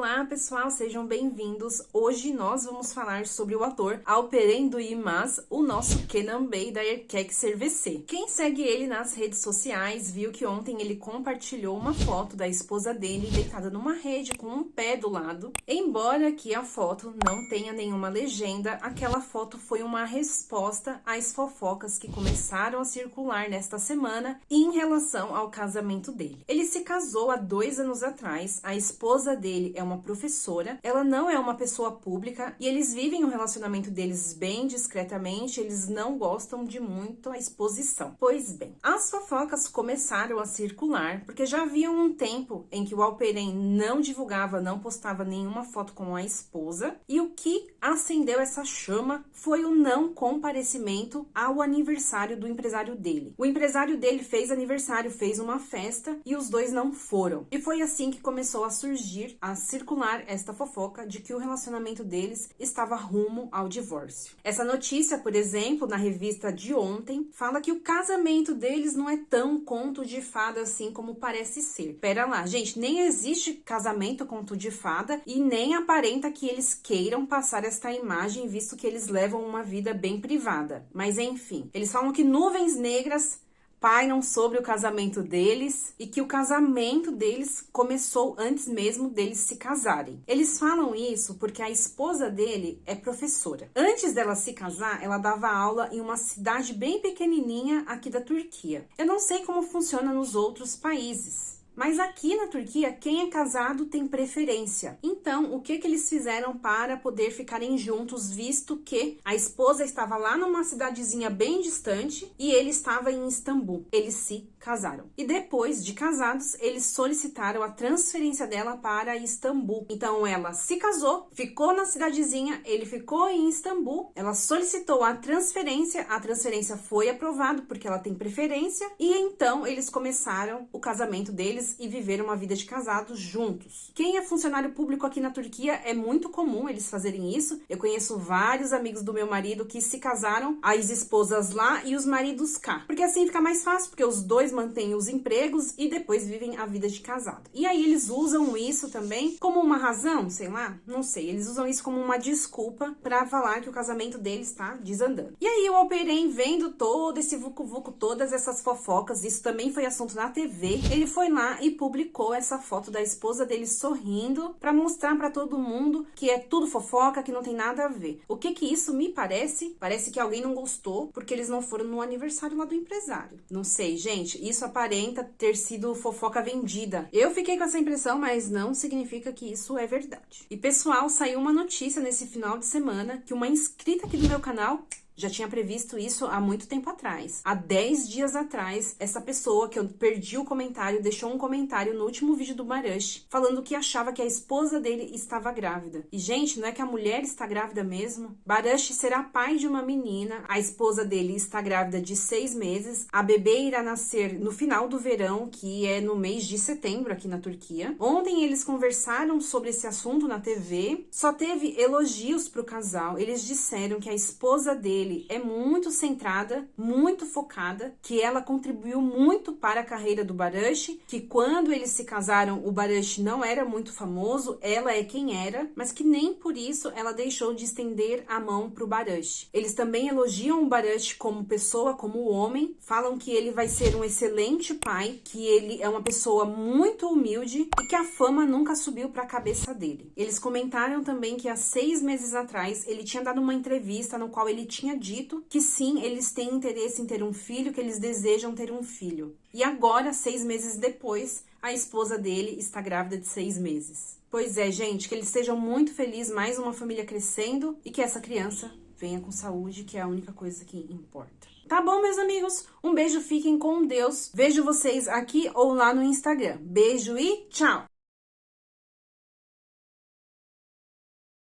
Olá pessoal, sejam bem-vindos. Hoje nós vamos falar sobre o ator Alperen Duymaz, o nosso Kenan Bey da Erkek Servisi. Quem segue ele nas redes sociais viu que ontem ele compartilhou uma foto da esposa dele deitada numa rede com um pé do lado. Embora aqui a foto não tenha nenhuma legenda, aquela foto foi uma resposta às fofocas que começaram a circular nesta semana em relação ao casamento dele. Ele se casou há 2 anos atrás, a esposa dele é uma professora, ela não é uma pessoa pública e eles vivem o relacionamento deles bem discretamente, eles não gostam de muito a exposição. Pois bem, as fofocas começaram a circular porque já havia um tempo em que o Alperen não divulgava, não postava nenhuma foto com a esposa e o que acendeu essa chama foi o não comparecimento ao aniversário do empresário dele. O empresário dele fez aniversário, fez uma festa e os dois não foram. E foi assim que começou a surgir, a circular esta fofoca de que o relacionamento deles estava rumo ao divórcio. Essa notícia, por exemplo, na revista de ontem, fala que o casamento deles não é tão conto de fada assim como parece ser. Pera lá, gente, nem existe casamento conto de fada e nem aparenta que eles queiram passar esta imagem, visto que eles levam uma vida bem privada. Mas enfim, eles falam que nuvens negras pairam sobre o casamento deles e que o casamento deles começou antes mesmo deles se casarem. Eles falam isso porque a esposa dele é professora. Antes dela se casar, ela dava aula em uma cidade bem pequenininha aqui da Turquia. Eu não sei como funciona nos outros países, mas aqui na Turquia, quem é casado tem preferência. Então, o que eles fizeram para poder ficarem juntos, visto que a esposa estava lá numa cidadezinha bem distante e ele estava em Istambul. Eles se casaram. E depois de casados, eles solicitaram a transferência dela para Istambul. Então, ela se casou, ficou na cidadezinha, ele ficou em Istambul, ela solicitou a transferência foi aprovada porque ela tem preferência e então eles começaram o casamento deles e viver uma vida de casados juntos. Quem é funcionário público aqui na Turquia é muito comum eles fazerem isso. Eu conheço vários amigos do meu marido que se casaram, as esposas lá e os maridos cá. Porque assim fica mais fácil, porque os dois mantêm os empregos e depois vivem a vida de casado. E aí eles usam isso também como uma razão, sei lá, não sei. Eles usam isso como uma desculpa pra falar que o casamento deles tá desandando. E aí o Alperen, vendo todo esse vucu-vucu, todas essas fofocas, isso também foi assunto na TV, ele foi lá e publicou essa foto da esposa dele sorrindo para mostrar para todo mundo que é tudo fofoca, que não tem nada a ver. O que isso me parece? Parece que alguém não gostou porque eles não foram no aniversário lá do empresário. Não sei, gente, isso aparenta ter sido fofoca vendida. Eu fiquei com essa impressão, mas não significa que isso é verdade. E pessoal, saiu uma notícia nesse final de semana que uma inscrita aqui do meu canal já tinha previsto isso há muito tempo atrás. Há 10 dias atrás, essa pessoa, que eu perdi o comentário, deixou um comentário no último vídeo do Barış, falando que achava que a esposa dele estava grávida. E, gente, não é que a mulher está grávida mesmo? Barış será pai de uma menina, a esposa dele está grávida de 6 meses, a bebê irá nascer no final do verão, que é no mês de setembro aqui na Turquia. Ontem eles conversaram sobre esse assunto na TV, só teve elogios pro casal. Eles disseram que a esposa dele é muito centrada, muito focada, que ela contribuiu muito para a carreira do Barış, que quando eles se casaram, o Barış não era muito famoso, ela é quem era, mas que nem por isso ela deixou de estender a mão pro Barış. Eles também elogiam o Barış como pessoa, como homem, falam que ele vai ser um excelente pai, que ele é uma pessoa muito humilde e que a fama nunca subiu para a cabeça dele. Eles comentaram também que há 6 meses atrás ele tinha dado uma entrevista no qual ele tinha dito que sim, eles têm interesse em ter um filho, que eles desejam ter um filho. E agora, 6 meses depois, a esposa dele está grávida de 6 meses. Pois é, gente, que eles sejam muito felizes, mais uma família crescendo e que essa criança venha com saúde, que é a única coisa que importa. Tá bom, meus amigos? Um beijo, fiquem com Deus. Vejo vocês aqui ou lá no Instagram. Beijo e tchau!